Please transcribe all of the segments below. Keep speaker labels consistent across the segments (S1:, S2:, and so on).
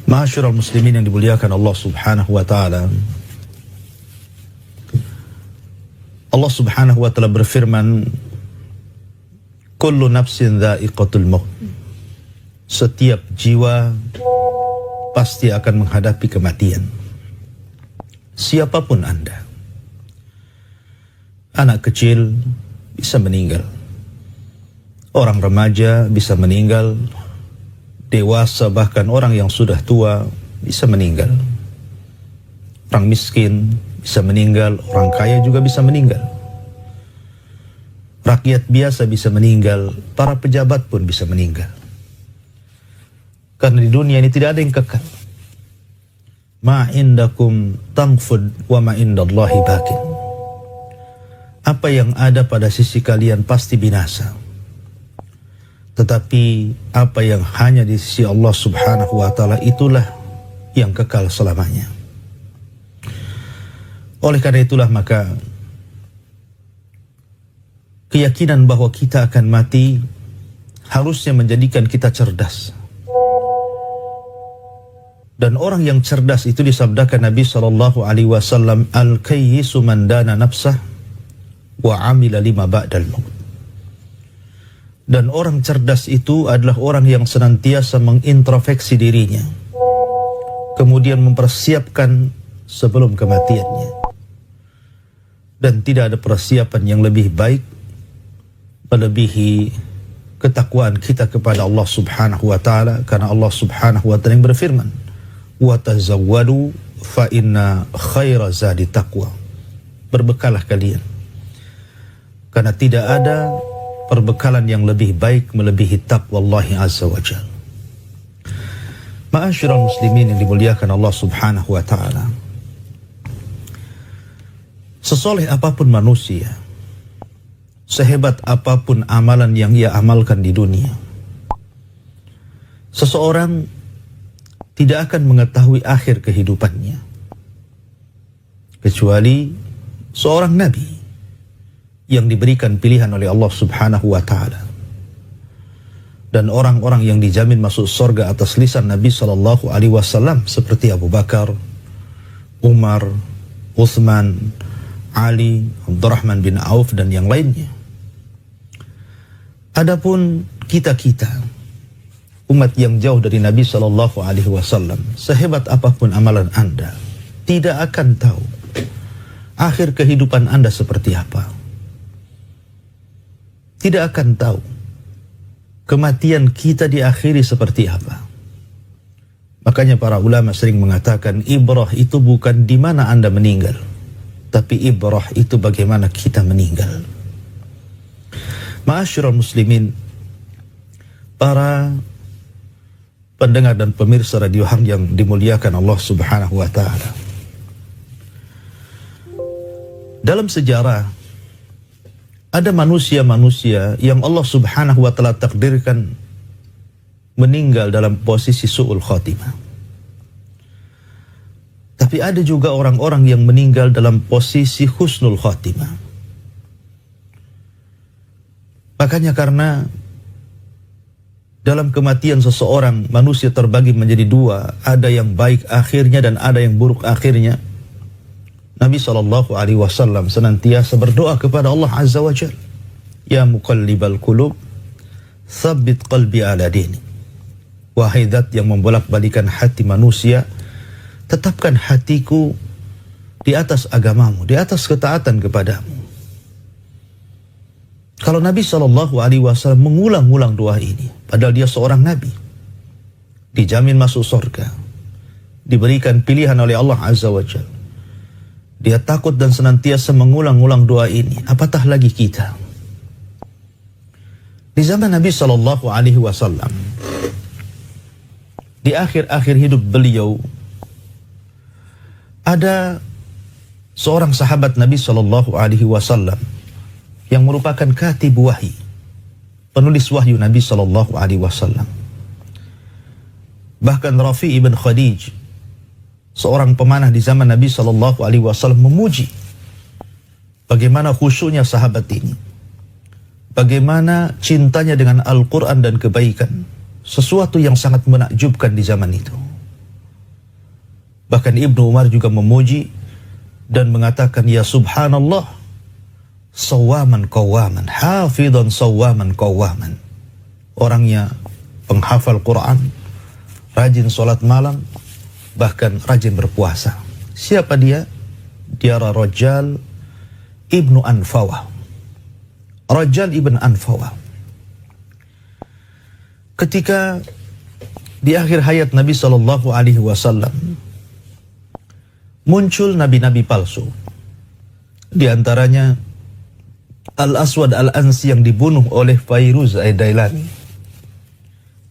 S1: Ma'asyiral muslimin yang dimuliakan Allah Subhanahu wa taala. Allah Subhanahu wa taala berfirman, "Kullu nafsin dha'iqatul maut." Setiap jiwa pasti akan menghadapi kematian. Siapapun Anda. Anak kecil bisa meninggal. Orang remaja bisa meninggal. Dewasa, bahkan orang yang sudah tua bisa meninggal. Orang miskin bisa meninggal, orang kaya juga bisa meninggal. Rakyat biasa bisa meninggal, para pejabat pun bisa meninggal. Karena di dunia ini tidak ada yang kekal. Ma indakum tanfud wa ma indallahi baqin. Apa yang ada pada sisi kalian pasti binasa. Tetapi apa yang hanya di sisi Allah Subhanahu wa taala itulah yang kekal selamanya. Oleh karena itulah maka keyakinan bahwa kita akan mati harusnya menjadikan kita cerdas. Dan orang yang cerdas itu disabdakan Nabi sallallahu alaihi wasallam, al-kayyisu man dana nafsah wa amila lima ba'dal maut. Dan orang cerdas itu adalah orang yang senantiasa mengintrospeksi dirinya, kemudian mempersiapkan sebelum kematiannya. Dan tidak ada persiapan yang lebih baik melebihi ketakwaan kita kepada Allah Subhanahu wa taala, karena Allah Subhanahu wa taala yang berfirman, "Wa tazawwadu fa inna khaira zadi taqwa." Berbekalah kalian, karena tidak ada perbekalan yang lebih baik melebihi taqwallahi azza wa jalla. Ma'asyiral muslimin yang dimuliakan Allah Subhanahu wa taala. Sesoleh apapun manusia, sehebat apapun amalan yang ia amalkan di dunia, seseorang tidak akan mengetahui akhir kehidupannya kecuali seorang nabi yang diberikan pilihan oleh Allah Subhanahu wa taala. Dan orang-orang yang dijamin masuk surga atas lisan Nabi sallallahu alaihi wasallam seperti Abu Bakar, Umar, Utsman, Ali, Abdurrahman bin Auf dan yang lainnya. Adapun kita-kita, umat yang jauh dari Nabi sallallahu alaihi wasallam, sehebat apapun amalan Anda, tidak akan tahu akhir kehidupan Anda seperti apa. Tidak akan tahu kematian kita diakhiri seperti apa. Makanya para ulama sering mengatakan, ibrah itu bukan di mana Anda meninggal, tapi ibrah itu bagaimana kita meninggal. Ma'asyiral muslimin, para pendengar dan pemirsa Radio Hang yang dimuliakan Allah Subhanahu wa taala. Dalam sejarah ada manusia-manusia yang Allah Subhanahu wa taala takdirkan meninggal dalam posisi su'ul khatimah. Tapi ada juga orang-orang yang meninggal dalam posisi husnul khatimah. Makanya karena dalam kematian seseorang, manusia terbagi menjadi dua, ada yang baik akhirnya dan ada yang buruk akhirnya. Nabi sallallahu alaihi wasallam senantiasa berdoa kepada Allah Azza wa Jalla, "Ya muqallibal qulub, tsabbit qalbi ala dini." Wahai zat yang membolak-balikan hati manusia, tetapkan hatiku di atas agamamu, di atas ketaatan kepadamu. Kalau Nabi sallallahu alaihi wasallam mengulang-ulang doa ini, padahal dia seorang nabi, dijamin masuk surga, diberikan pilihan oleh Allah Azza wa Jalla, dia takut dan senantiasa mengulang-ulang doa ini, apatah lagi kita. Di zaman Nabi sallallahu alaihi wasallam, di akhir-akhir hidup beliau, ada seorang sahabat Nabi sallallahu alaihi wasallam yang merupakan katib wahyi, penulis wahyu Nabi sallallahu alaihi wasallam. Bahkan Rafi ibn Khadij, seorang pemanah di zaman Nabi sallallahu alaihi wasallam, memuji bagaimana khusyuknya sahabat ini, bagaimana cintanya dengan Al-Quran dan kebaikan, sesuatu yang sangat menakjubkan di zaman itu. Bahkan Ibnu Umar juga memuji dan mengatakan, ya subhanallah, sawaman qawaman, hafidhan sawaman qawaman. Orangnya penghafal Quran, rajin sholat malam, bahkan rajin berpuasa. Siapa dia? Dia Rajal ibnu Anfawah. Rajal ibn Anfawah. Ketika di akhir hayat Nabi SAW, muncul nabi-nabi palsu. Di antaranya Al-Aswad Al-Ansi yang dibunuh oleh Fairuz Ad-Dailani.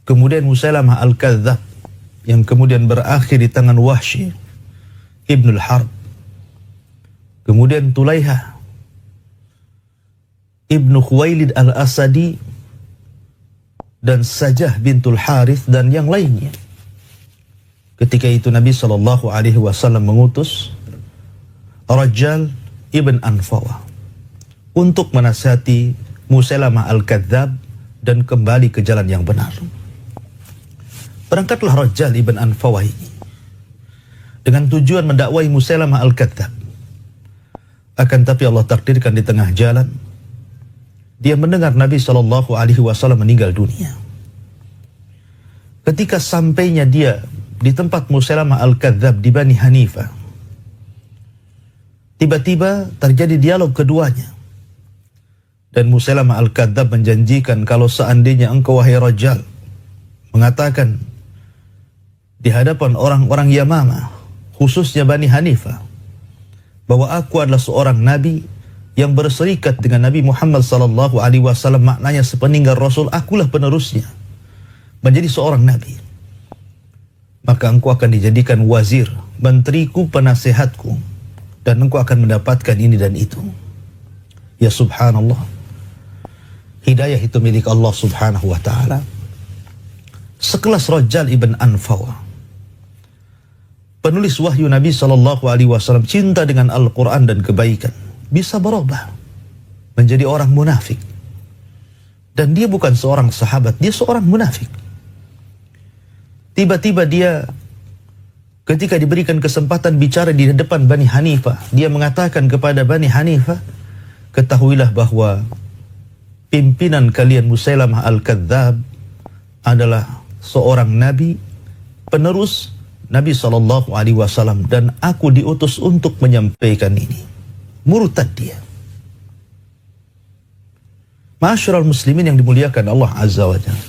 S1: Kemudian Musailamah Al-Kadzab yang kemudian berakhir di tangan Wahsy Ibnul Harb. Kemudian Tulaiha Ibnu Khuwailid Al-Asadi dan Sajah bintul Harith dan yang lainnya. Ketika itu Nabi SAW mengutus Rajal ibn Anfawah untuk menasihati Musailamah Al-Kadzab dan kembali ke jalan yang benar. Berangkatlah Rajal ibn Anfawah ini dengan tujuan mendakwai Musailamah Al-Kadzab. Akan tapi Allah takdirkan di tengah jalan dia mendengar Nabi SAW meninggal dunia. Ketika sampainya dia di tempat Musailamah Al-Kadzab di Bani Hanifah, tiba-tiba terjadi dialog keduanya. Dan Musailamah Al-Kadzab menjanjikan, kalau seandainya engkau wahai Rajal mengatakan di hadapan orang-orang Yamamah, khususnya Bani Hanifah, bahwa aku adalah seorang nabi yang berserikat dengan Nabi Muhammad SAW, maknanya sepeninggal Rasul akulah penerusnya, menjadi seorang nabi, maka engkau akan dijadikan wazir, menteriku, penasehatku, dan engkau akan mendapatkan ini dan itu. Ya subhanallah, hidayah itu milik Allah subhanahu wa ta'ala. Sekelas Rajal ibn Anfawah, penulis wahyu Nabi SAW, cinta dengan Al-Quran dan kebaikan, bisa berubah menjadi orang munafik. Dan dia bukan seorang sahabat, dia seorang munafik. Tiba-tiba dia ketika diberikan kesempatan bicara di depan Bani Hanifah, dia mengatakan kepada Bani Hanifah, ketahuilah bahwa pimpinan kalian Musailamah Al-Kadzab adalah seorang nabi, penerus Nabi SAW, dan aku diutus untuk menyampaikan ini. Murtad dia. Ma'asyiral muslimin yang dimuliakan Allah Azza wa Jalla.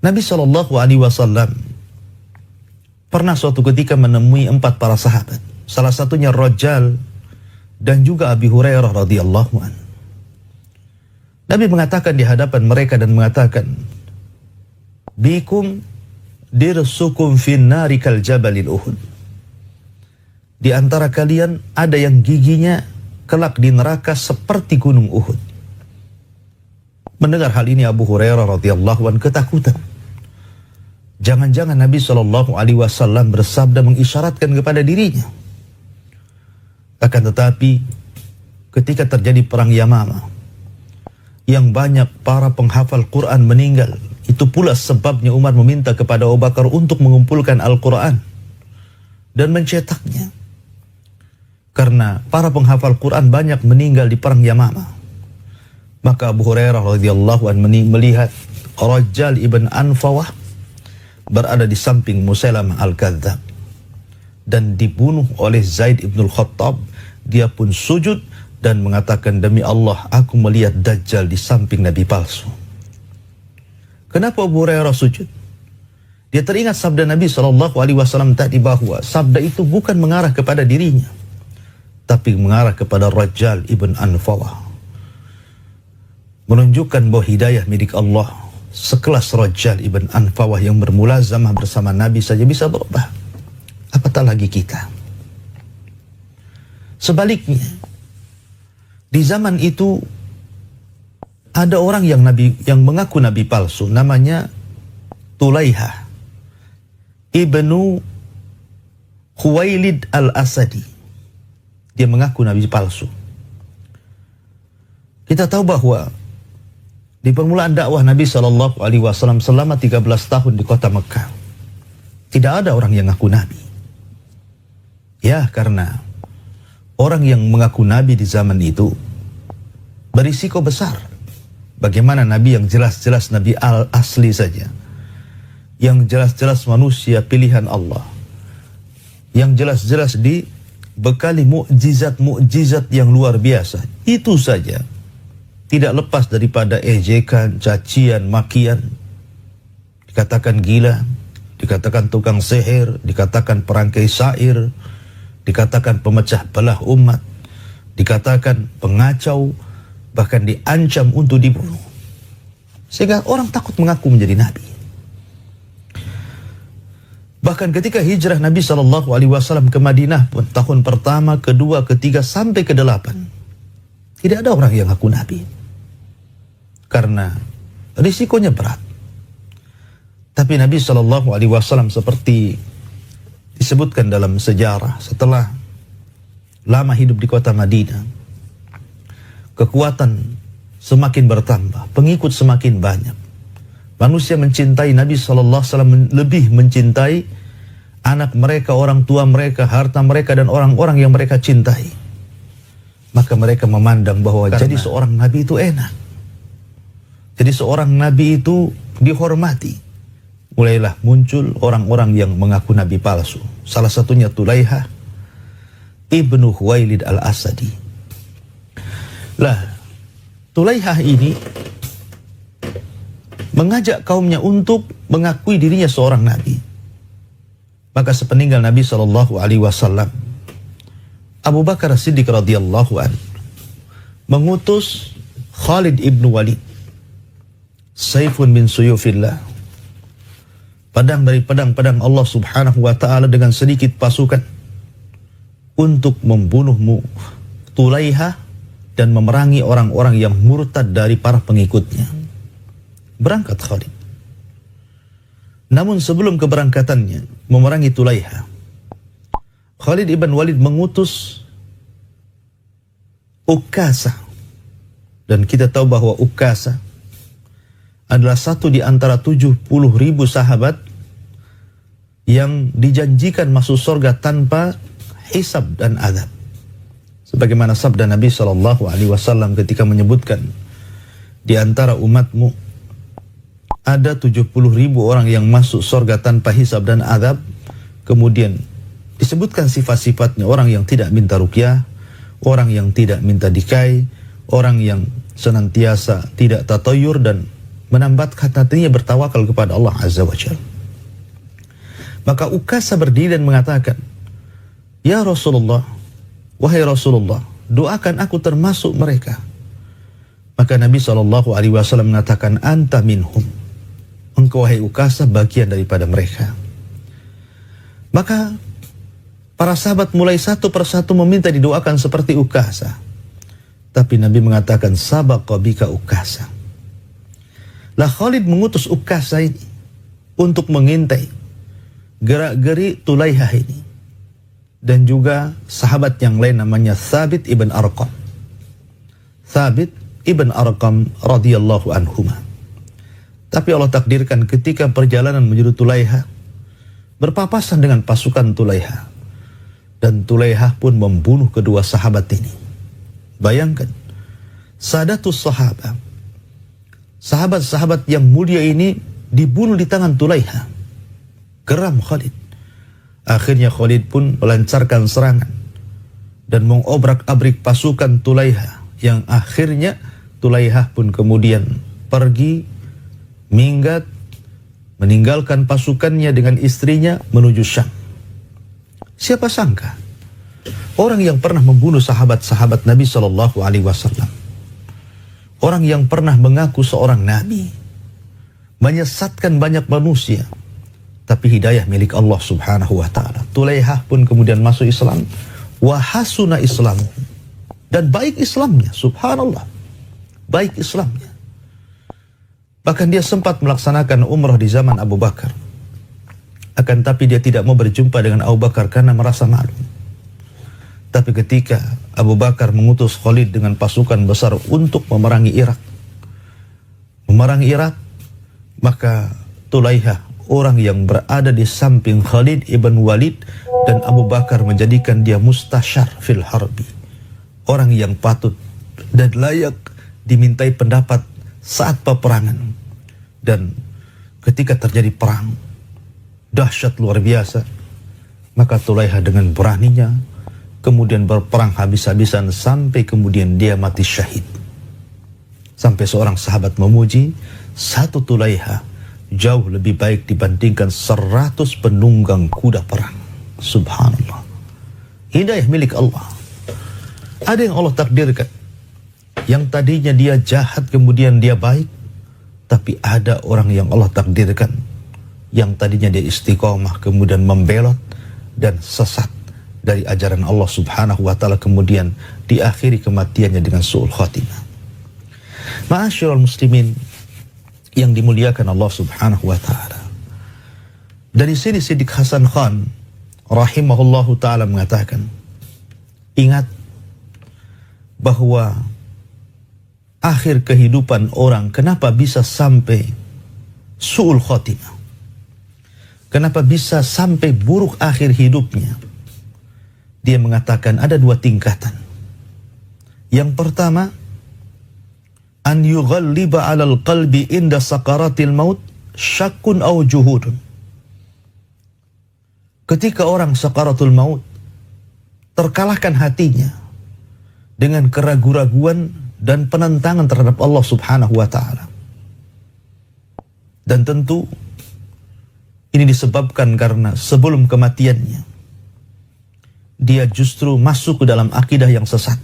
S1: Nabi SAW pernah suatu ketika menemui 4 para sahabat. Salah satunya Rajal dan juga Abi Hurairah radhiyallahu anhu. Nabi mengatakan di hadapan mereka dan mengatakan, bikum dirsukum fin nari kal jabalil Uhud. Di antara kalian ada yang giginya kelak di neraka seperti gunung Uhud. Mendengar hal ini Abu Hurairah radhiyallahu anhu ketakutan. Jangan-jangan Nabi SAW bersabda mengisyaratkan kepada dirinya. Akan tetapi ketika terjadi perang Yamamah, yang banyak para penghafal Quran meninggal, itu pula sebabnya Umar meminta kepada Abu Bakar untuk mengumpulkan Al-Quran dan mencetaknya. Karena para penghafal Quran banyak meninggal di perang Yamamah. Maka Abu Hurairah radhiyallahu anhu melihat Rajal ibn Anfawah berada di samping Musailamah Al-Kadzab dan dibunuh oleh Zaid ibn Khattab. Dia pun sujud dan mengatakan, demi Allah aku melihat Dajjal di samping Nabi palsu. Kenapa Abu Hurairah sujud? Dia teringat sabda Nabi SAW tadi, bahwa sabda itu bukan mengarah kepada dirinya, tapi mengarah kepada Rajal ibn Anfawah. Menunjukkan bahwa hidayah milik Allah. Sekelas Rajal ibn Anfawah yang bermulazamah bersama Nabi saja bisa berubah, apatah lagi kita. Sebaliknya, di zaman itu ada orang yang mengaku nabi palsu, namanya Tulaiha ibnu Khuwailid Al-Asadi. Dia mengaku nabi palsu. Kita tahu bahwa di permulaan dakwah Nabi SAW selama 13 tahun di kota Mekah, tidak ada orang yang ngaku nabi. Ya, karena orang yang mengaku nabi di zaman itu berisiko besar. Bagaimana nabi yang jelas-jelas nabi asli saja, yang jelas-jelas manusia pilihan Allah, yang jelas-jelas dibekali mukjizat-mukjizat yang luar biasa, itu saja tidak lepas daripada ejekan, cacian, makian. Dikatakan gila, dikatakan tukang sihir, dikatakan perangkai syair, dikatakan pemecah belah umat, dikatakan pengacau, bahkan diancam untuk dibunuh. Sehingga orang takut mengaku menjadi nabi. Bahkan ketika hijrah Nabi SAW ke Madinah pun, tahun pertama, kedua, ketiga, sampai ke-8, tidak ada orang yang ngaku nabi. Karena risikonya berat. Tapi Nabi SAW seperti disebutkan dalam sejarah, setelah lama hidup di kota Madinah, kekuatan semakin bertambah, pengikut semakin banyak. Manusia mencintai Nabi SAW lebih mencintai anak mereka, orang tua mereka, harta mereka, dan orang-orang yang mereka cintai. Maka mereka memandang bahwa jadi seorang Nabi itu enak. Jadi seorang Nabi itu dihormati. Mulailah muncul orang-orang yang mengaku Nabi palsu. Salah satunya Tulaihah ibnu Khuwailid al-Asadi. Lah, Tulaihah ini mengajak kaumnya untuk mengakui dirinya seorang nabi. Maka sepeninggal Nabi SAW, Abu Bakar Siddiq radhiyallahu anhu mengutus Khalid ibnu Walid, Saifun min suyufillah, pedang dari pedang-pedang Allah Subhanahu wa ta'ala, dengan sedikit pasukan untuk membunuhmu Tulaihah dan memerangi orang-orang yang murtad dari para pengikutnya. Berangkat Khalid. Namun sebelum keberangkatannya memerangi Tulaihah, Khalid ibn Walid mengutus Ukasah. Dan kita tahu bahwa Ukasah adalah satu di antara 70.000 sahabat yang dijanjikan masuk surga tanpa hisab dan azab. Sebagaimana sabda Nabi SAW ketika menyebutkan, di antara umatmu ada 70.000 orang yang masuk surga tanpa hisab dan azab. Kemudian disebutkan sifat-sifatnya: orang yang tidak minta ruqyah, orang yang tidak minta dikai, orang yang senantiasa tidak tatayur dan menambatkan hatinya bertawakal kepada Allah Azza wa Jalla. Maka Ukasah berdiri dan mengatakan, "Ya Rasulullah, wahai Rasulullah, doakan aku termasuk mereka." Maka Nabi SAW mengatakan, "Anta minhum." Engkau wahai Ukasah bagian daripada mereka. Maka para sahabat mulai satu persatu meminta didoakan seperti Ukasah. Tapi Nabi mengatakan, "Sabaqa bika Ukasah." Lah Khalid mengutus Ukasah ini untuk mengintai gerak-geri Tulaihah ini, dan juga sahabat yang lain namanya Thabit ibn Arqam. Thabit ibn Arqam radhiyallahu anhuma. Tapi Allah takdirkan ketika perjalanan menuju Tulaihah berpapasan dengan pasukan Tulaihah, dan Tulaihah pun membunuh kedua sahabat ini. Bayangkan, Sadatus Sahabat, sahabat-sahabat yang mulia ini dibunuh di tangan Tulaihah. Geram Khalid. Akhirnya Khalid pun melancarkan serangan dan mengobrak-abrik pasukan Tulaihah, yang akhirnya Tulaihah pun kemudian pergi minggat, meninggalkan pasukannya dengan istrinya menuju Syam. Siapa sangka orang yang pernah membunuh sahabat-sahabat Nabi SAW, orang yang pernah mengaku seorang nabi, menyesatkan banyak manusia, tapi hidayah milik Allah Subhanahu wa ta'ala. Tulaihah pun kemudian masuk Islam, wa hasuna Islamu, dan baik Islamnya, subhanallah, baik Islamnya. Bahkan dia sempat melaksanakan umrah di zaman Abu Bakar. Akan tapi dia tidak mau berjumpa dengan Abu Bakar karena merasa malu. Tapi ketika Abu Bakar mengutus Khalid dengan pasukan besar untuk memerangi Irak, maka Tulaihah orang yang berada di samping Khalid ibn Walid, dan Abu Bakar menjadikan dia mustasyar fil harbi, orang yang patut dan layak dimintai pendapat saat peperangan. Dan ketika terjadi perang dahsyat luar biasa, maka Tulaiha dengan beraninya kemudian berperang habis-habisan sampai kemudian dia mati syahid. Sampai seorang sahabat memuji, satu Tulaiha jauh lebih baik dibandingkan 100 penunggang kuda perang. Subhanallah. Hidayah milik Allah. Ada yang Allah takdirkan, yang tadinya dia jahat kemudian dia baik. Tapi ada orang yang Allah takdirkan, yang tadinya dia istiqomah kemudian membelot dan sesat dari ajaran Allah subhanahu wa ta'ala, kemudian diakhiri kematiannya dengan su'ul khatimah. Ma'asyiral muslimin yang dimuliakan Allah subhanahu wa ta'ala, dari sini Siddiq Hasan Khan rahimahullahu ta'ala mengatakan, ingat bahwa akhir kehidupan orang, kenapa bisa sampai su'ul khatimah, kenapa bisa sampai buruk akhir hidupnya? Dia mengatakan ada 2 tingkatan. Yang pertama, an yughalliba 'alal qalbi inda sakaratil maut syakkun aw juhudun. Ketika orang sakaratul maut, terkalahkan hatinya dengan keraguan-raguan dan penentangan terhadap Allah subhanahu wa ta'ala. Dan tentu ini disebabkan karena sebelum kematiannya dia justru masuk ke dalam akidah yang sesat.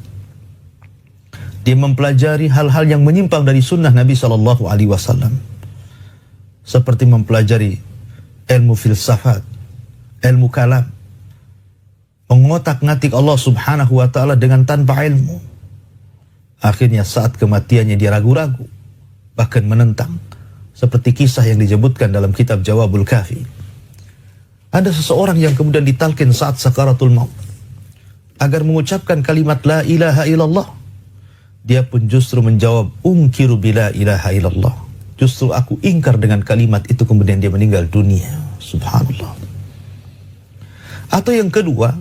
S1: Dia mempelajari hal-hal yang menyimpang dari sunnah Nabi SAW, seperti mempelajari ilmu filsafat, ilmu kalam, mengotak-ngatik Allah subhanahu wa ta'ala dengan tanpa ilmu. Akhirnya saat kematiannya dia ragu-ragu, bahkan menentang, seperti kisah yang disebutkan dalam kitab Jawabul Kafi. Ada seseorang yang kemudian ditalkin saat sakaratul maut agar mengucapkan kalimat la ilaha illallah. Dia pun justru menjawab, ungkiru bila ilaha illallah. Justru aku ingkar dengan kalimat itu, kemudian dia meninggal dunia. Subhanallah. Atau yang kedua,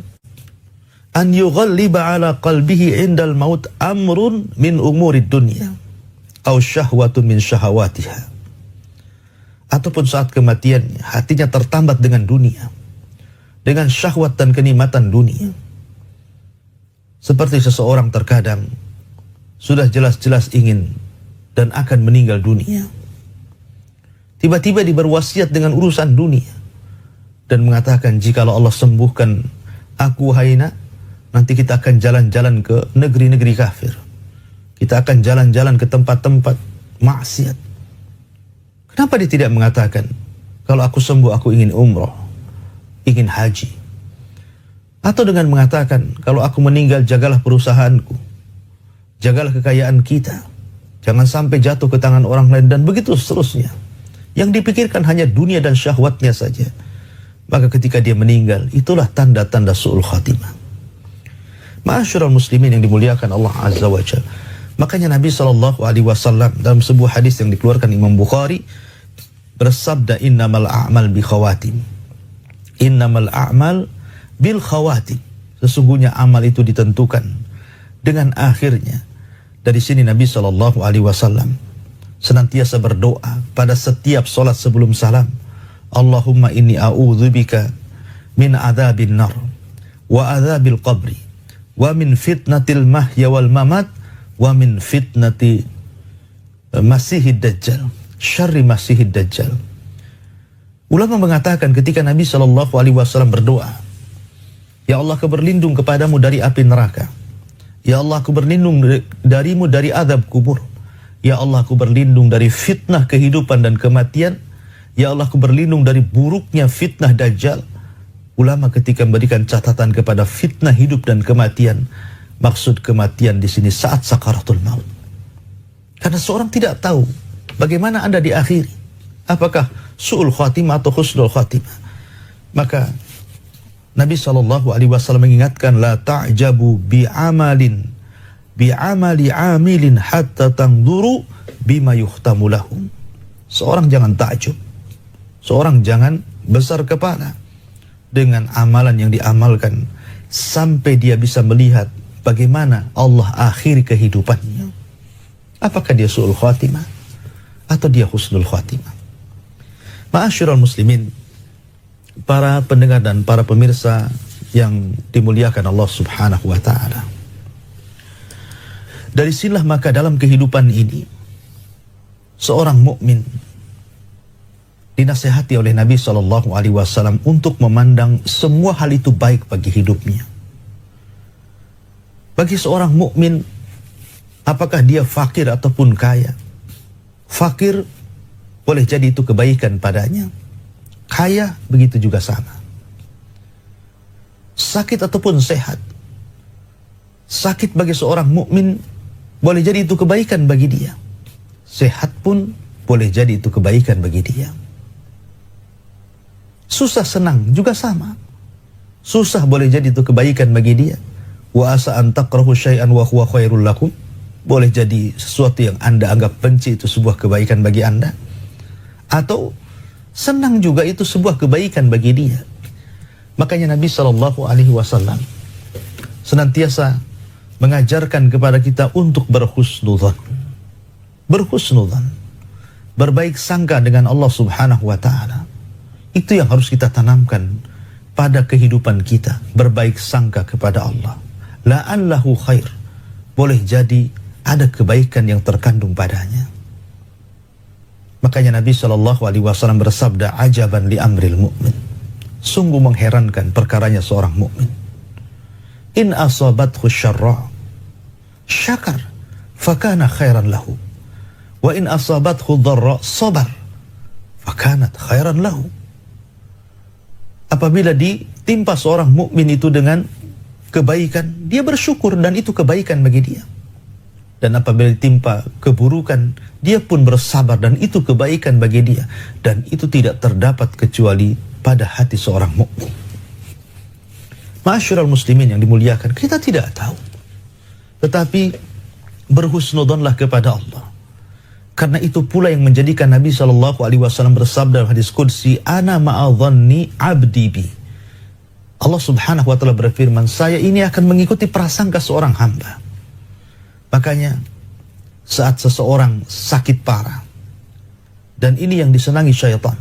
S1: an yughalliba ala qalbihi indal maut amrun min umurid dunia aw syahwatun min syahawatiha. Ataupun saat kematiannya hatinya tertambat dengan dunia, dengan syahwat dan kenikmatan dunia. Seperti seseorang terkadang sudah jelas-jelas ingin dan akan meninggal dunia, tiba-tiba diberwasiat dengan urusan dunia dan mengatakan, jikalau Allah sembuhkan aku haina, nanti kita akan jalan-jalan ke negeri-negeri kafir, kita akan jalan-jalan ke tempat-tempat maksiat. Kenapa dia tidak mengatakan, kalau aku sembuh aku ingin umroh, ingin haji? Atau dengan mengatakan, kalau aku meninggal jagalah perusahaanku, jagalah kekayaan kita, jangan sampai jatuh ke tangan orang lain, dan begitu seterusnya. Yang dipikirkan hanya dunia dan syahwatnya saja. Maka ketika dia meninggal, itulah tanda-tanda su'ul khatimah. Ma'asyiral muslimin yang dimuliakan Allah Azza wa Jalla. Makanya Nabi SAW dalam sebuah hadis yang dikeluarkan Imam Bukhari bersabda, innamal a'mal bi khawatim. Innamal a'mal bil khawatim. Sesungguhnya amal itu ditentukan dengan akhirnya. Dari sini Nabi SAW senantiasa berdoa pada setiap solat sebelum salam, Allahumma inni a'udzubika min adzabin nar wa adzabil qabri wa min fitnatil mahya wal mamat wa min fitnati masihid dajjal, syarri masihid dajjal. Ulama mengatakan ketika Nabi SAW berdoa, ya Allah, aku berlindung kepadamu dari api neraka. Ya Allah, aku berlindung darimu dari azab kubur. Ya Allah, aku berlindung dari fitnah kehidupan dan kematian. Ya Allah, aku berlindung dari buruknya fitnah dajjal. Ulama ketika memberikan catatan kepada fitnah hidup dan kematian, maksud kematian di sini saat sakaratul maut. Karena seorang tidak tahu bagaimana Anda diakhiri, apakah su'ul khatimah atau husnul khatimah. Maka Nabi SAW mengingatkan, la ta'jabu bi'amali amilin hatta tangduru bima yuhtamu lahum. Seorang jangan takjub Seorang jangan besar kepala dengan amalan yang diamalkan sampai dia bisa melihat bagaimana Allah akhiri kehidupannya. Apakah dia su'ul khatimah atau dia husnul khatimah? Ma'asyiral muslimin, para pendengar dan para pemirsa yang dimuliakan Allah Subhanahu wa ta'ala. Dari sinilah maka dalam kehidupan ini seorang mukmin dinasihati oleh Nabi SAW untuk memandang semua hal itu baik bagi hidupnya. Bagi seorang mukmin, apakah dia fakir ataupun kaya, fakir boleh jadi itu kebaikan padanya, kaya begitu juga sama. Sakit ataupun sehat, sakit bagi seorang mukmin boleh jadi itu kebaikan bagi dia, sehat pun boleh jadi itu kebaikan bagi dia. Susah senang juga sama. Susah boleh jadi itu kebaikan bagi dia. Wa asa an takrahu syai'an wa huwa khairul lakum. Boleh jadi sesuatu yang Anda anggap benci itu sebuah kebaikan bagi Anda. Atau senang juga itu sebuah kebaikan bagi dia. Makanya Nabi SAW senantiasa mengajarkan kepada kita untuk berhusnudzan. Berhusnudzan. Berbaik sangka dengan Allah Subhanahu wa ta'ala. Itu yang harus kita tanamkan pada kehidupan kita. Berbaik sangka kepada Allah. La'allahu khair. Boleh jadi ada kebaikan yang terkandung padanya. Makanya Nabi SAW bersabda, ajaban li amril mu'min. Sungguh mengherankan perkaranya seorang mukmin. In asabathu syarra syakar fakana khairan lahu. Wa in asabathu dharra sabar fakanat khairan lahu. Apabila ditimpa seorang mukmin itu dengan kebaikan, dia bersyukur dan itu kebaikan bagi dia. Dan apabila ditimpa keburukan, dia pun bersabar dan itu kebaikan bagi dia. Dan itu tidak terdapat kecuali pada hati seorang mukmin. Ma'asyiral muslimin yang dimuliakan, kita tidak tahu. Tetapi berhusnudzonlah kepada Allah. Karena itu pula yang menjadikan Nabi SAW bersabda dalam hadis qudsi, ana ma'adhanni abdi bi. Allah Subhanahu wa ta'ala berfirman, saya ini akan mengikuti prasangka seorang hamba. Makanya saat seseorang sakit parah, dan ini yang disenangi syaitan,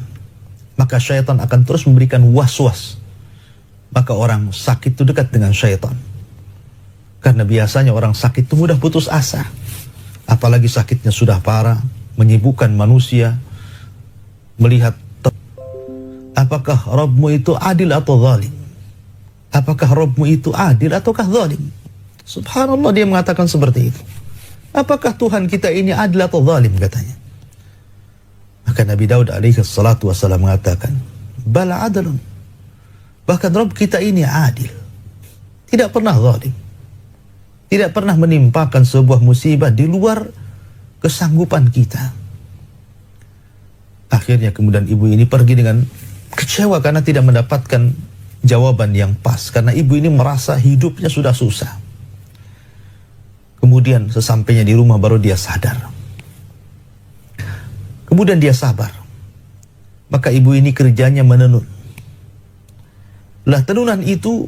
S1: maka syaitan akan terus memberikan was-was. Maka orang sakit itu dekat dengan syaitan. Karena biasanya orang sakit itu mudah putus asa. Apalagi sakitnya sudah parah, menyibukkan manusia, melihat apakah Rabbmu itu adil atau zalim? Apakah Rabbmu itu adil ataukah zalim? Subhanallah, dia mengatakan seperti itu. Apakah Tuhan kita ini adil atau zalim, katanya. Maka Nabi Daud alaihi salatu wassalam mengatakan, bala adalun. Bahkan Rabb kita ini adil. Tidak pernah zalim. Tidak pernah menimpakan sebuah musibah di luar kesanggupan kita. Akhirnya kemudian ibu ini pergi dengan kecewa karena tidak mendapatkan jawaban yang pas. Karena ibu ini merasa hidupnya sudah susah. Kemudian sesampainya di rumah baru dia sadar. Kemudian dia sabar. Maka ibu ini kerjanya menenun. Lah tenunan itu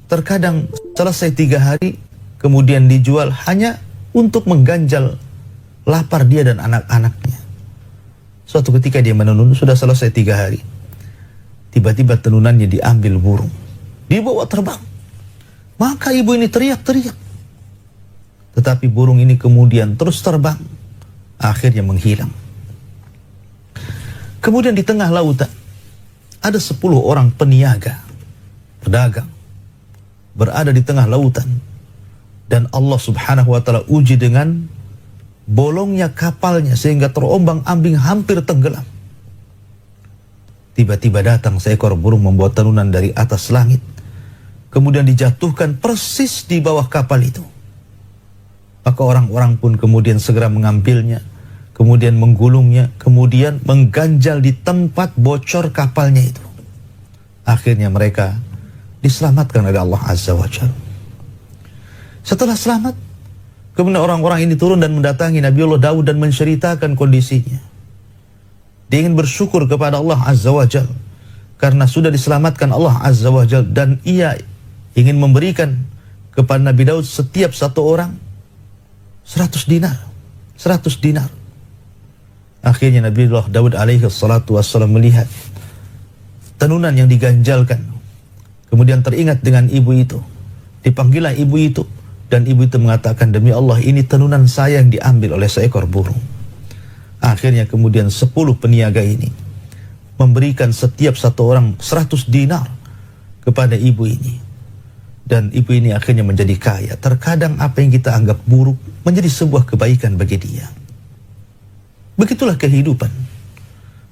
S1: terkadang selesai 3 hari, kemudian dijual hanya untuk mengganjal lapar dia dan anak-anaknya. Suatu ketika dia menenun, sudah selesai 3 hari. Tiba-tiba tenunannya diambil burung. Dibawa terbang. Maka ibu ini teriak-teriak. Tetapi burung ini kemudian terus terbang. Akhirnya menghilang. Kemudian di tengah lautan, ada 10 orang peniaga, pedagang, berada di tengah lautan. Dan Allah Subhanahu wa ta'ala uji dengan bolongnya kapalnya sehingga terombang-ambing hampir tenggelam. Tiba-tiba datang seekor burung membawa tenunan dari atas langit. Kemudian dijatuhkan persis di bawah kapal itu. Maka orang-orang pun kemudian segera mengambilnya, kemudian menggulungnya, kemudian mengganjal di tempat bocor kapalnya itu. Akhirnya mereka diselamatkan oleh Allah Azza wa Jalla. Setelah selamat, kemudian orang-orang ini turun dan mendatangi Nabi Allah Daud dan menceritakan kondisinya. Dia ingin bersyukur kepada Allah Azza wa Jal karena sudah diselamatkan Allah Azza wa Jal, dan ia ingin memberikan kepada Nabi Daud setiap satu orang 100 dinar. 100 dinar. Akhirnya Nabi Daud alaihi salatu wassalam melihat tenunan yang diganjalkan. Kemudian teringat dengan ibu itu. Dipanggillah ibu itu, dan ibu itu mengatakan, demi Allah, ini tenunan saya yang diambil oleh seekor burung. Akhirnya kemudian 10 peniaga ini memberikan setiap satu orang 100 dinar kepada ibu ini. Dan ibu ini akhirnya menjadi kaya. Terkadang apa yang kita anggap buruk menjadi sebuah kebaikan bagi dia. Begitulah kehidupan.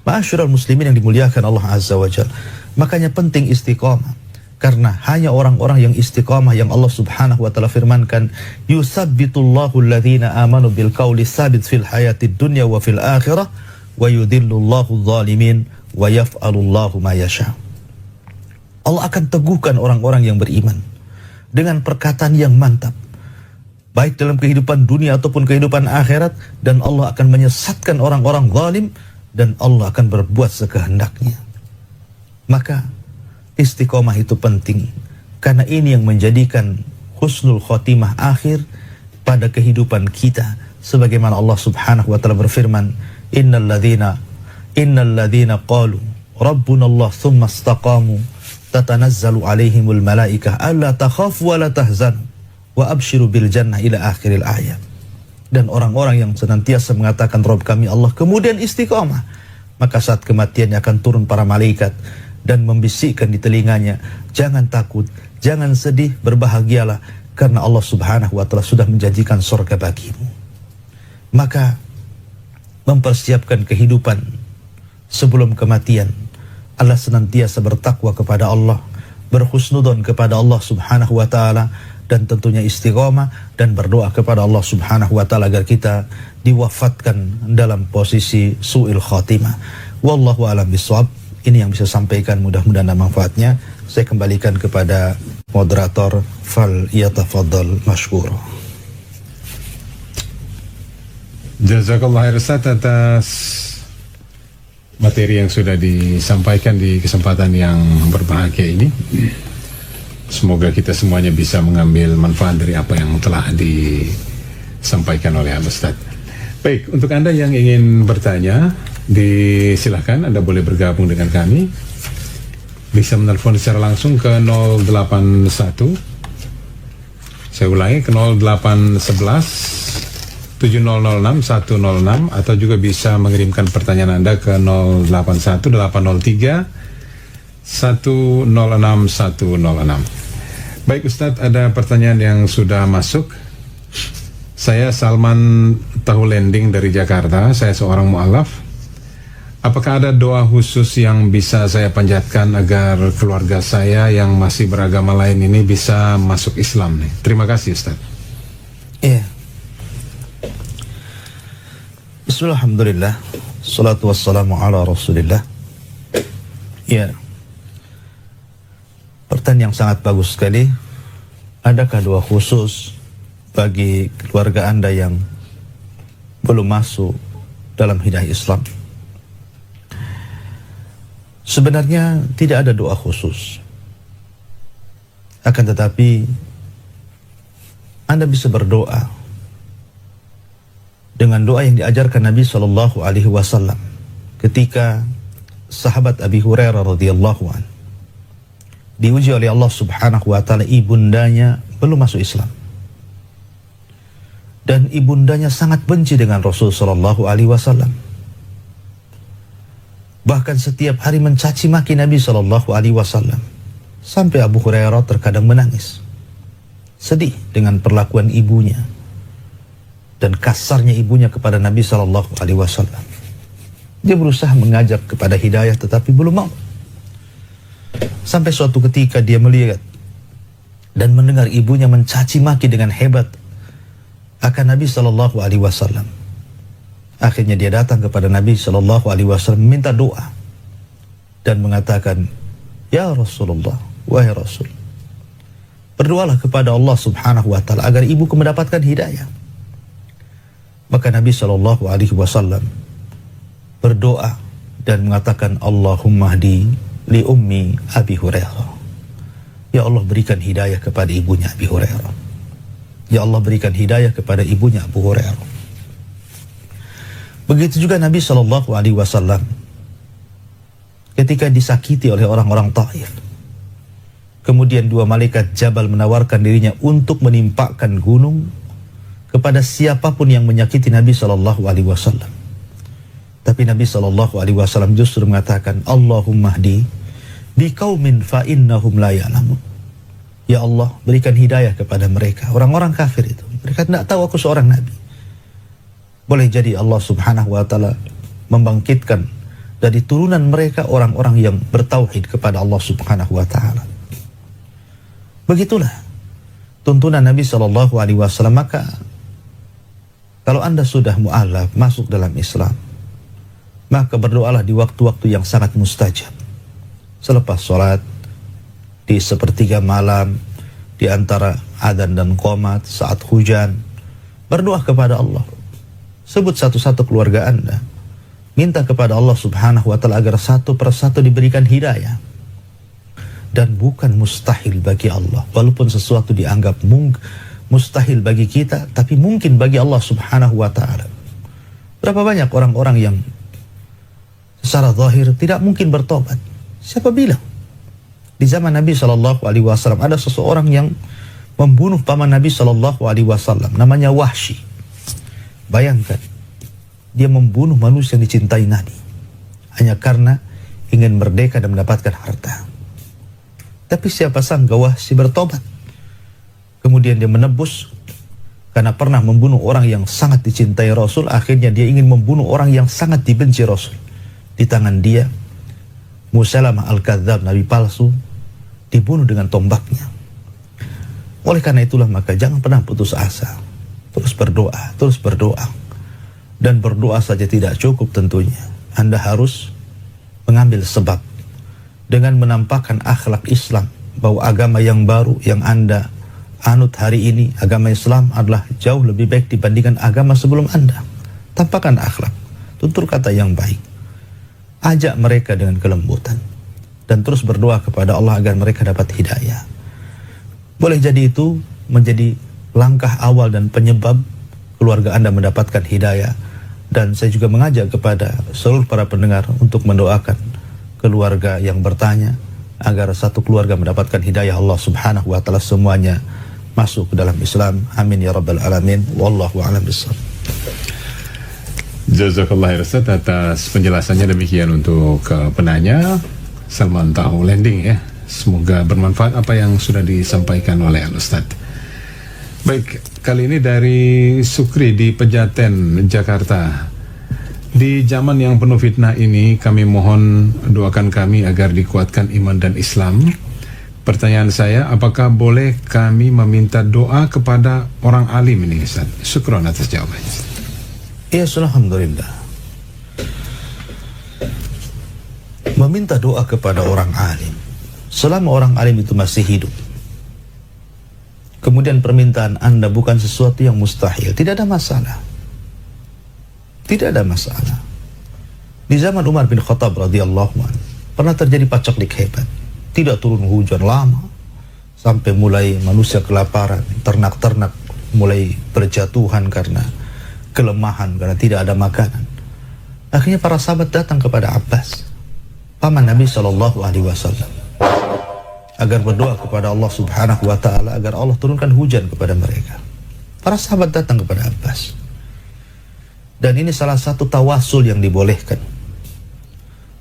S1: Ma'asyiral muslimin yang dimuliakan Allah Azza wa Jalla. Makanya penting istiqamah. Karena hanya orang-orang yang istiqamah yang Allah Subhanahu wa taala firmankan, yusabbitullahu alladhina amanu bil qawli tsabit fil hayatid dunya wa fil akhirah wa yudhillullahu adh-dhalimin wa yaf'alullahu ma yasha. Allah akan teguhkan orang-orang yang beriman dengan perkataan yang mantap, baik dalam kehidupan dunia ataupun kehidupan akhirat, dan Allah akan menyesatkan orang-orang zalim, dan Allah akan berbuat sekehendaknya. Maka istiqomah itu penting, karena ini yang menjadikan husnul khotimah akhir pada kehidupan kita, sebagaimana Allah Subhanahu wa taala berfirman, innal ladzina qalu rabbuna Allah tsumma istaqamu tatanazzalu alaihimul malaikah alla takhafu wa la tahzanu wa abshiru bil jannah ila akhiril ayat. Dan orang-orang yang senantiasa mengatakan Rabb kami Allah, kemudian istiqomah, maka saat kematiannya akan turun para malaikat dan membisikkan di telinganya, jangan takut, jangan sedih, berbahagialah, karena Allah Subhanahu wa taala sudah menjanjikan surga bagimu. Maka mempersiapkan kehidupan sebelum kematian, Allah senantiasa bertakwa kepada Allah, berhusnudzon kepada Allah Subhanahu wa taala, dan tentunya istiqomah dan berdoa kepada Allah Subhanahu wa taala agar kita diwafatkan dalam posisi su'il khatimah. Wallahu a'lam bishawab. Ini yang bisa sampaikan, mudah-mudahan ada manfaatnya. Saya kembalikan kepada moderator, fal yatafaddal mashkur.
S2: Jazakallah khair Ustaz atas materi yang sudah disampaikan di kesempatan yang berbahagia ini. Semoga kita semuanya bisa mengambil manfaat dari apa yang telah disampaikan oleh Ustaz. Baik, untuk Anda yang ingin bertanya, disilahkan Anda boleh bergabung dengan kami. Bisa menelpon secara langsung ke 081, saya ulangi, ke 0811 7006 106, atau juga bisa mengirimkan pertanyaan Anda ke 081 803 106 106. Baik Ustadz, ada pertanyaan yang sudah masuk. Saya Salman Tahulending dari Jakarta. Saya seorang mu'alaf. Apakah ada doa khusus yang bisa saya panjatkan agar keluarga saya yang masih beragama lain ini bisa masuk Islam nih? Terima kasih Ustaz.
S1: Iya. Bismillahirrahmanirrahim. Salatu wassalamu ala Rasulillah. Iya. Pertanyaan yang sangat bagus sekali. Adakah doa khusus bagi keluarga Anda yang belum masuk dalam hidayah Islam? Sebenarnya tidak ada doa khusus. Akan tetapi Anda bisa berdoa dengan doa yang diajarkan Nabi SAW ketika sahabat Abi Hurairah radhiyallahu an diuji oleh Allah Subhanahu wa taala, ibundanya belum masuk Islam. Dan ibundanya sangat benci dengan Rasul sallallahu alaihi wasallam. Bahkan setiap hari mencaci maki Nabi sallallahu alaihi wasallam. Sampai Abu Hurairah terkadang menangis, sedih dengan perlakuan ibunya dan kasarnya ibunya kepada Nabi sallallahu alaihi wasallam. Dia berusaha mengajak kepada hidayah tetapi belum mau. Sampai suatu ketika dia melihat dan mendengar ibunya mencaci maki dengan hebat akan Nabi sallallahu alaihi wasallam. Akhirnya dia datang kepada Nabi sallallahu alaihi wasallam minta doa dan mengatakan, "Ya Rasulullah, wahai Rasul, berdoalah kepada Allah Subhanahu wa taala agar ibuku mendapatkan hidayah." Maka Nabi sallallahu alaihi wasallam berdoa dan mengatakan, Allahumma hdi li ummi Abi Hurairah. Ya Allah, berikan hidayah kepada ibunya Abi Hurairah. Ya Allah, berikan hidayah kepada ibunya Abu Hurairah. Begitu juga Nabi SAW ketika disakiti oleh orang-orang Taif. Kemudian dua malaikat Jabal menawarkan dirinya untuk menimpakan gunung kepada siapapun yang menyakiti Nabi SAW. Tapi Nabi SAW justru mengatakan, Allahumma hdi biqaumin fa innahum la ya'lamun. Ya Allah, berikan hidayah kepada mereka, orang-orang kafir itu. Mereka tidak tahu aku seorang Nabi. Boleh jadi Allah Subhanahu wa ta'ala membangkitkan dari turunan mereka orang-orang yang bertauhid kepada Allah Subhanahu wa ta'ala. Begitulah tuntunan Nabi SAW. Maka kalau Anda sudah mu'alaf, masuk dalam Islam, maka berdoalah di waktu-waktu yang sangat mustajab. Selepas sholat, di sepertiga malam, di antara adzan dan qomat, saat hujan, berdoa kepada Allah. Sebut satu-satu keluarga Anda, minta kepada Allah Subhanahu wa ta'ala agar satu persatu diberikan hidayah. Dan bukan mustahil bagi Allah, walaupun sesuatu dianggap mustahil bagi kita, tapi mungkin bagi Allah Subhanahu wa ta'ala. Berapa banyak orang-orang yang secara zahir tidak mungkin bertobat? Siapa bilang? Di zaman Nabi SAW ada seseorang yang membunuh paman Nabi SAW, namanya Wahsy. Bayangkan, dia membunuh manusia yang dicintai Nabi hanya karena ingin merdeka dan mendapatkan harta. Tapi siapa sangka Wahsy bertobat. Kemudian dia menebus karena pernah membunuh orang yang sangat dicintai Rasul. Akhirnya dia ingin membunuh orang yang sangat dibenci Rasul. Di tangan dia, Musailamah al-Kadzdzab, nabi palsu, dibunuh dengan tombaknya. Oleh karena itulah, maka jangan pernah putus asa. Terus berdoa, terus berdoa. Dan berdoa saja tidak cukup tentunya. Anda harus mengambil sebab dengan menampakkan akhlak Islam, bahwa agama yang baru yang Anda anut hari ini, agama Islam, adalah jauh lebih baik dibandingkan agama sebelum Anda. Tampakkan akhlak, tutur kata yang baik, ajak mereka dengan kelembutan, dan terus berdoa kepada Allah agar mereka dapat hidayah. Boleh jadi itu menjadi langkah awal dan penyebab keluarga Anda mendapatkan hidayah. Dan saya juga mengajak kepada seluruh para pendengar untuk mendoakan keluarga yang bertanya agar satu keluarga mendapatkan hidayah Allah Subhanahu wa ta'ala, semuanya masuk ke dalam Islam. Amin ya rabbal alamin. Wallahu a'lam bishawab.
S2: Jazakallah Ustaz atas penjelasannya. Demikian untuk penanya Salman Tahu Landing ya. Semoga bermanfaat apa yang sudah disampaikan oleh Ustaz. Baik, kali ini dari Sukri di Pejaten, Jakarta. Di zaman yang penuh fitnah ini, kami mohon doakan kami agar dikuatkan iman dan Islam. Pertanyaan saya, apakah boleh kami meminta doa kepada orang alim ini, Ustaz? Syukron atas jawabannya.
S1: Ya, alhamdulillah. Meminta doa kepada orang alim, selama orang alim itu masih hidup, kemudian permintaan Anda bukan sesuatu yang mustahil, tidak ada masalah. Tidak ada masalah. Di zaman Umar bin Khattab radhiyallahu anhu pernah terjadi paceklik hebat. Tidak turun hujan lama, sampai mulai manusia kelaparan, ternak-ternak mulai berjatuhan karena kelemahan, karena tidak ada makanan. Akhirnya para sahabat datang kepada Abbas, paman Nabi SAW, agar berdoa kepada Allah Subhanahu wa ta'ala agar Allah turunkan hujan kepada mereka. Para sahabat datang kepada Abbas. Dan ini salah satu tawasul yang dibolehkan.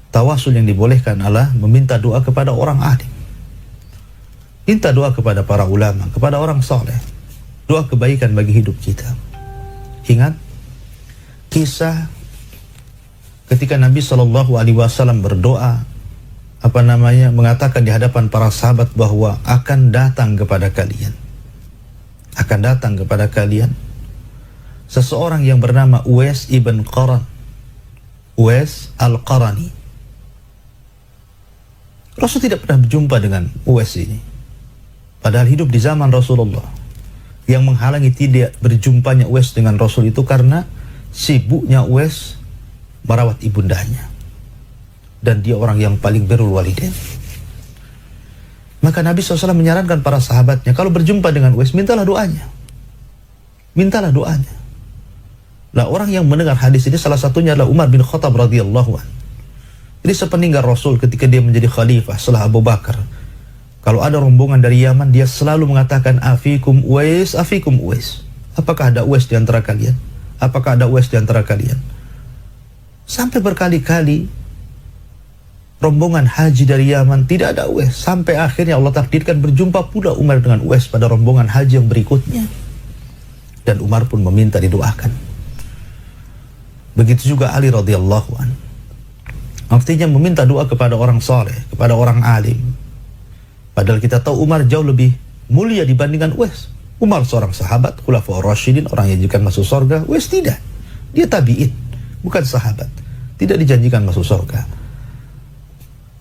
S1: Tawasul yang dibolehkan adalah meminta doa kepada orang alim. Minta doa kepada para ulama, kepada orang soleh. Doa kebaikan bagi hidup kita. Ingat kisah ketika Nabi SAW berdoa, mengatakan di hadapan para sahabat bahwa akan datang kepada kalian seseorang yang bernama Uwais ibn Qaran, Uwais al-Qarani. Rasul tidak pernah berjumpa dengan Uwais ini, padahal hidup di zaman Rasulullah. Yang menghalangi tidak berjumpanya Uwais dengan Rasul itu karena sibuknya Uwais merawat ibundanya. dan dia orang yang paling birrul walidain. Maka Nabi SAW menyarankan para sahabatnya, kalau berjumpa dengan Uwais, mintalah doanya. Mintalah doanya. Nah, orang yang mendengar hadis ini salah satunya adalah Umar bin Khattab radhiyallahu anhu. Jadi sepeninggal Rasul ketika dia menjadi khalifah setelah Abu Bakar, kalau ada rombongan dari Yaman, dia selalu mengatakan afikum Uwais, afikum Uwais. Apakah ada Uwais di antara kalian? Apakah ada Uwais di antara kalian? Sampai berkali-kali rombongan haji dari Yaman tidak ada Uwais, sampai akhirnya Allah takdirkan berjumpa pula Umar dengan Uwais pada rombongan haji yang berikutnya, dan Umar pun meminta didoakan. Begitu juga Ali radhiyallahu anhu, artinya meminta doa kepada orang saleh, kepada orang alim. Padahal kita tahu Umar jauh lebih mulia dibandingkan Uwais. Umar seorang sahabat, khulafaur rasyidin, orang yang dijanjikan masuk surga. Uwais tidak, dia tabi'in, bukan sahabat, tidak dijanjikan masuk surga.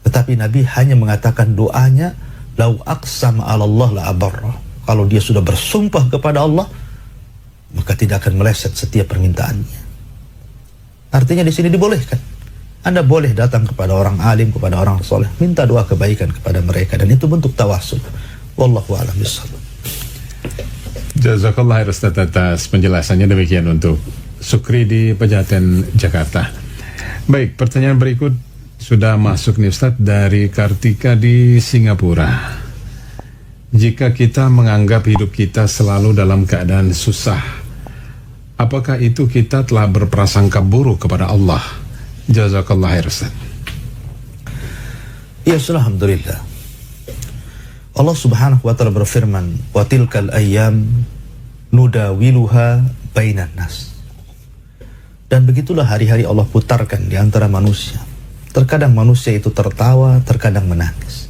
S1: Tetapi Nabi hanya mengatakan doanya, lau aqsama 'ala Allah la abarra. Kalau dia sudah bersumpah kepada Allah, maka tidak akan meleset setiap permintaannya. Artinya di sini dibolehkan. Anda boleh datang kepada orang alim, kepada orang soleh, minta doa kebaikan kepada mereka, dan itu bentuk tawasul. Wallahu a'lam bishawab.
S2: Jazakallah khair Ustaz atas penjelasannya. Demikian untuk Sukri di Pejaten, Jakarta. Baik, pertanyaan berikut sudah masuk nih Ustaz dari Kartika di Singapura. Jika kita menganggap hidup kita selalu dalam keadaan susah, apakah itu kita telah berprasangka buruk kepada Allah? Jazakallah khair Ustaz.
S1: Ya, alhamdulillah. Allah Subhanahu wa taala berfirman, "Wa tilkal ayyam nudawiluha bainan nas." Dan begitulah hari-hari Allah putarkan di antara manusia. Terkadang manusia itu tertawa, terkadang menangis.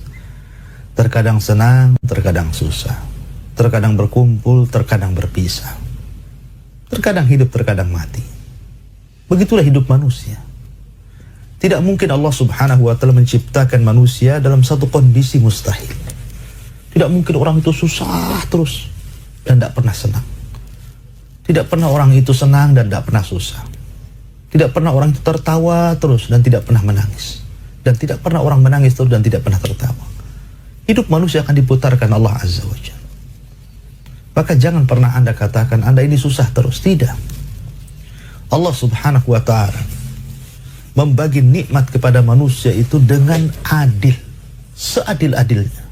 S1: Terkadang senang, terkadang susah. Terkadang berkumpul, terkadang berpisah. Terkadang hidup, terkadang mati. Begitulah hidup manusia. Tidak mungkin Allah Subhanahu wa taala menciptakan manusia dalam satu kondisi mustahil. Tidak mungkin orang itu susah terus dan tidak pernah senang. Tidak pernah orang itu senang dan tidak pernah susah. Tidak pernah orang itu tertawa terus dan tidak pernah menangis. Dan tidak pernah orang menangis terus dan tidak pernah tertawa. Hidup manusia akan diputarkan Allah Azza wa Jalla. Maka jangan pernah Anda katakan Anda ini susah terus. Tidak. Allah Subhanahu wa ta'ala membagi nikmat kepada manusia itu dengan adil. Seadil-adilnya.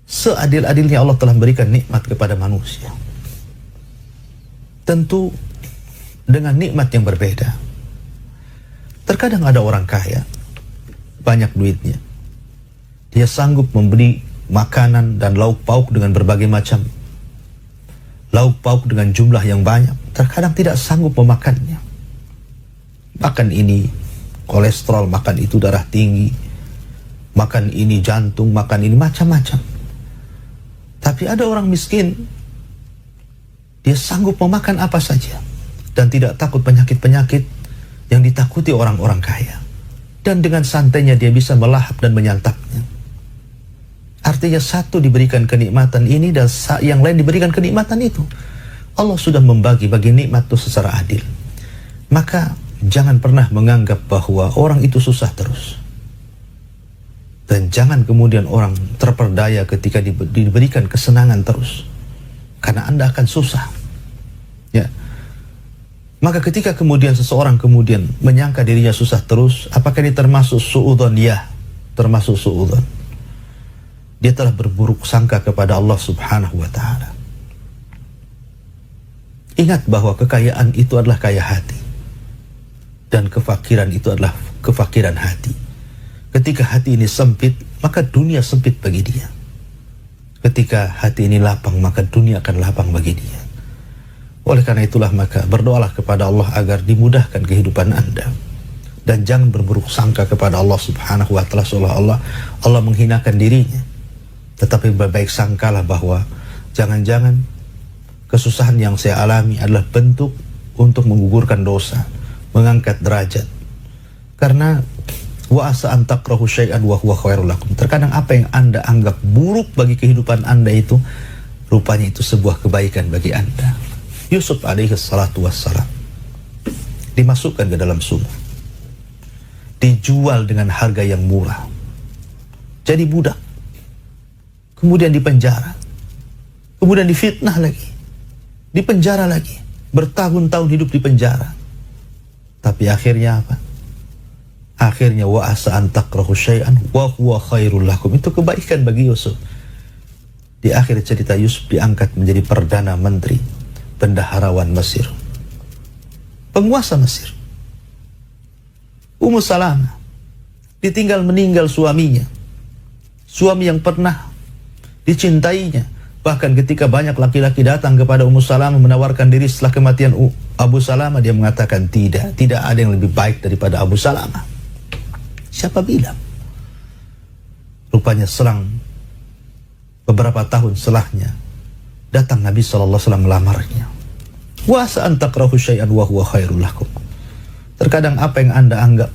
S1: Seadil-adilnya Allah telah memberikan nikmat kepada manusia. Tentu dengan nikmat yang berbeda. Terkadang ada orang kaya, banyak duitnya. Dia sanggup membeli makanan dan lauk pauk dengan berbagai macam lauk pauk dengan jumlah yang banyak. Terkadang tidak sanggup memakannya. Makan ini kolesterol, makan itu darah tinggi, makan ini jantung, makan ini macam-macam. Tapi ada orang miskin, dia sanggup memakan apa saja dan tidak takut penyakit-penyakit yang ditakuti orang-orang kaya. Dan dengan santainya dia bisa melahap dan menyantapnya. Artinya satu diberikan kenikmatan ini dan yang lain diberikan kenikmatan itu. Allah sudah membagi-bagi nikmat itu secara adil. Maka jangan pernah menganggap bahwa orang itu susah terus. Dan jangan kemudian orang terperdaya ketika diberikan kesenangan terus. Karena Anda akan susah. Ya. Maka ketika kemudian seseorang kemudian menyangka dirinya susah terus, apakah ini termasuk su'udhan? Ya, termasuk su'udhan. Dia telah berburuk sangka kepada Allah Subhanahu wa ta'ala. Ingat bahwa kekayaan itu adalah kaya hati. Dan kefakiran itu adalah kefakiran hati. Ketika hati ini sempit, maka dunia sempit bagi dia. Ketika hati ini lapang, maka dunia akan lapang bagi dia. Oleh karena itulah maka berdoalah kepada Allah agar dimudahkan kehidupan Anda. Dan jangan berburuk sangka kepada Allah Subhanahu wa ta'ala seolah-olah Allah menghinakan dirinya. Tetapi berbaik sangkalah bahwa jangan-jangan kesusahan yang saya alami adalah bentuk untuk menggugurkan dosa, mengangkat derajat. Karena wa asa an takrahu syai'an wa huwa khairul lakum. Terkadang apa yang Anda anggap buruk bagi kehidupan Anda itu rupanya itu sebuah kebaikan bagi Anda. Yusuf alaihi salatu wassalam dimasukkan ke dalam sumur. dijual dengan harga yang murah, jadi budak, kemudian dipenjara, kemudian difitnah lagi, dipenjara lagi, bertahun-tahun hidup di penjara. Tapi akhirnya apa? Akhirnya wa asa an takrahu syai'an wa huwa khairul lakum. Itu kebaikan bagi Yusuf. Di akhir cerita, Yusuf diangkat menjadi Perdana Menteri, bendaharawan Mesir, penguasa Mesir. Ummu Salamah ditinggal meninggal suaminya, suami yang pernah dicintainya. Bahkan ketika banyak laki-laki datang kepada Ummu Salamah menawarkan diri setelah kematian Abu Salamah, dia mengatakan tidak ada yang lebih baik daripada Abu Salamah. Siapa bilang? Rupanya selang beberapa tahun setelahnya datang Nabi SAW melamarnya. Wa asa an takrahu syai'an wa huwa khairul lakum. Terkadang apa yang Anda anggap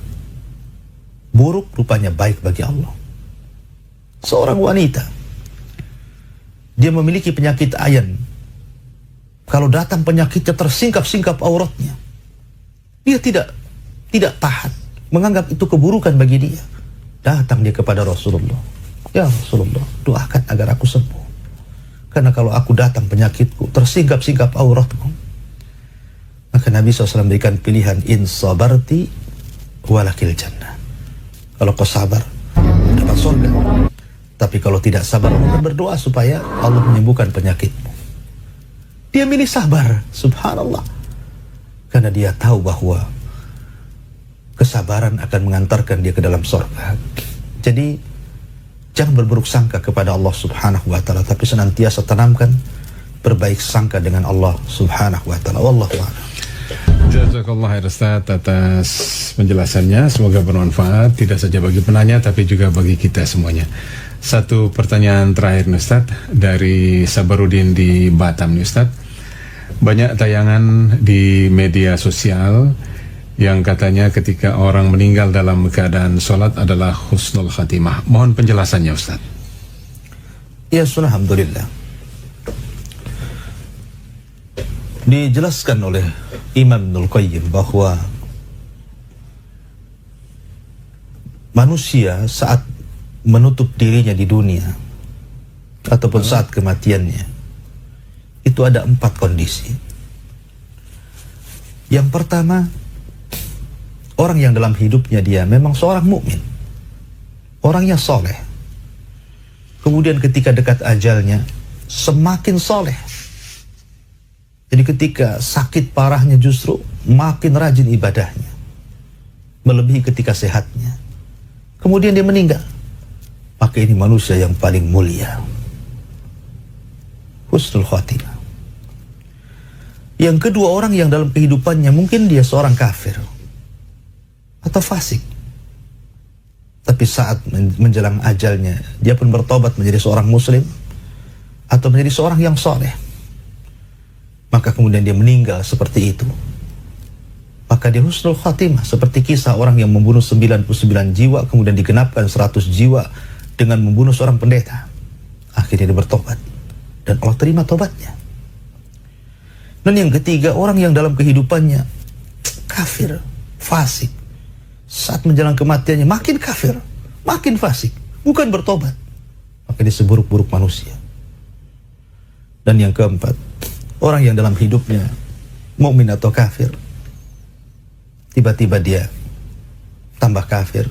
S1: buruk rupanya baik bagi Allah. Seorang wanita, dia memiliki penyakit ayan. Kalau datang penyakitnya tersingkap-singkap auratnya, dia tidak tahan, menganggap itu keburukan bagi dia. Datang dia kepada Rasulullah, ya Rasulullah, doakan agar aku sembuh. Karena kalau aku datang penyakitku tersingkap-singkap auratku. Maka Nabi SAW berikan pilihan, in sabarti walakil jannah. Kalau kau sabar, dapat surga. Tapi kalau tidak sabar, maka berdoa supaya Allah menyembuhkan penyakitmu. Dia milih sabar, subhanallah. Karena dia tahu bahwa kesabaran akan mengantarkan dia ke dalam surga. Jadi, jangan berburuk sangka kepada Allah subhanahu wa ta'ala, tapi senantiasa tanamkan berbaik sangka dengan Allah subhanahu wa ta'ala. Wallahu a'lam.
S2: Jazakallah khair Ustaz atas penjelasannya, semoga bermanfaat tidak saja bagi penanya tapi juga bagi kita semuanya. Satu pertanyaan terakhir nih Ustaz, dari Sabarudin di Batam nih Ustaz. Banyak tayangan di media sosial yang katanya ketika orang meninggal dalam keadaan sholat adalah husnul khatimah. Mohon penjelasannya Ustaz.
S1: Ya sunnah, alhamdulillah. Dijelaskan oleh Imam Ibnul Qayyim bahwa manusia saat menutup dirinya di dunia ataupun saat kematiannya itu ada 4 kondisi. Yang pertama, orang yang dalam hidupnya dia memang seorang mukmin, orangnya soleh. Kemudian ketika dekat ajalnya semakin soleh. Jadi ketika sakit parahnya justru makin rajin ibadahnya, melebihi ketika sehatnya. Kemudian dia meninggal, maka ini manusia yang paling mulia, husnul khatimah. Yang kedua, orang yang dalam kehidupannya mungkin dia seorang kafir atau fasik, tapi saat menjelang ajalnya dia pun bertobat menjadi seorang muslim atau menjadi seorang yang soleh. Maka kemudian dia meninggal seperti itu, maka dia husnul khatimah. Seperti kisah orang yang membunuh 99 jiwa kemudian digenapkan 100 jiwa dengan membunuh seorang pendeta. Akhirnya dia bertobat dan Allah terima tobatnya. Dan yang ketiga, orang yang dalam kehidupannya kafir, fasik, saat menjelang kematiannya makin kafir, makin fasik, bukan bertobat, maka dia seburuk-buruk manusia. Dan yang keempat, orang yang dalam hidupnya mukmin atau kafir, tiba-tiba dia tambah kafir,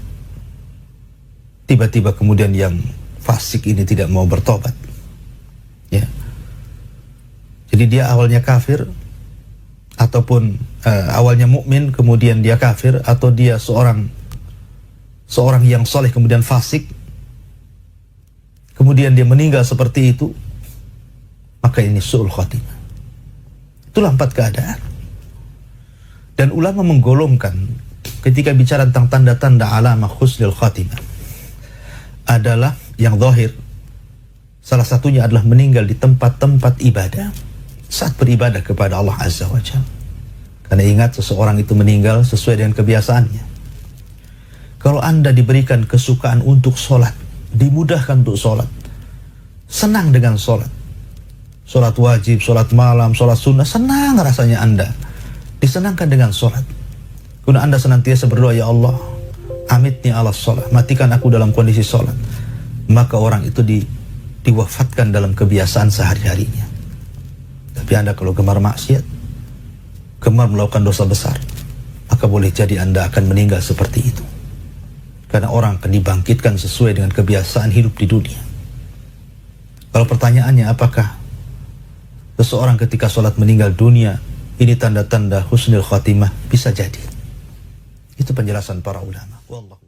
S1: tiba-tiba kemudian yang fasik ini tidak mau bertobat, ya. Jadi dia awalnya kafir ataupun awalnya mukmin kemudian dia kafir, atau dia seorang yang soleh kemudian fasik, kemudian dia meninggal seperti itu, maka ini su'ul khatimah. Itulah 4 keadaan. Dan ulama menggolongkan ketika bicara tentang tanda-tanda alamah husnul khatimah adalah yang zahir. Salah satunya adalah meninggal di tempat-tempat ibadah saat beribadah kepada Allah Azza wa Jalla. Karena ingat, seseorang itu meninggal sesuai dengan kebiasaannya. Kalau Anda diberikan kesukaan untuk sholat, dimudahkan untuk sholat, senang dengan sholat, sholat wajib, sholat malam, sholat sunnah, senang rasanya Anda, disenangkan dengan sholat. Kemudian Anda senantiasa berdoa, ya Allah, amitni ala sholat, matikan aku dalam kondisi sholat, maka orang itu diwafatkan dalam kebiasaan sehari-harinya. Tapi Anda kalau gemar maksiat, gemar melakukan dosa besar, maka boleh jadi Anda akan meninggal seperti itu. Karena orang akan dibangkitkan sesuai dengan kebiasaan hidup di dunia. Kalau pertanyaannya apakah seseorang ketika sholat meninggal dunia ini tanda-tanda husnul khatimah, bisa jadi. Itu penjelasan para ulama. Wallahu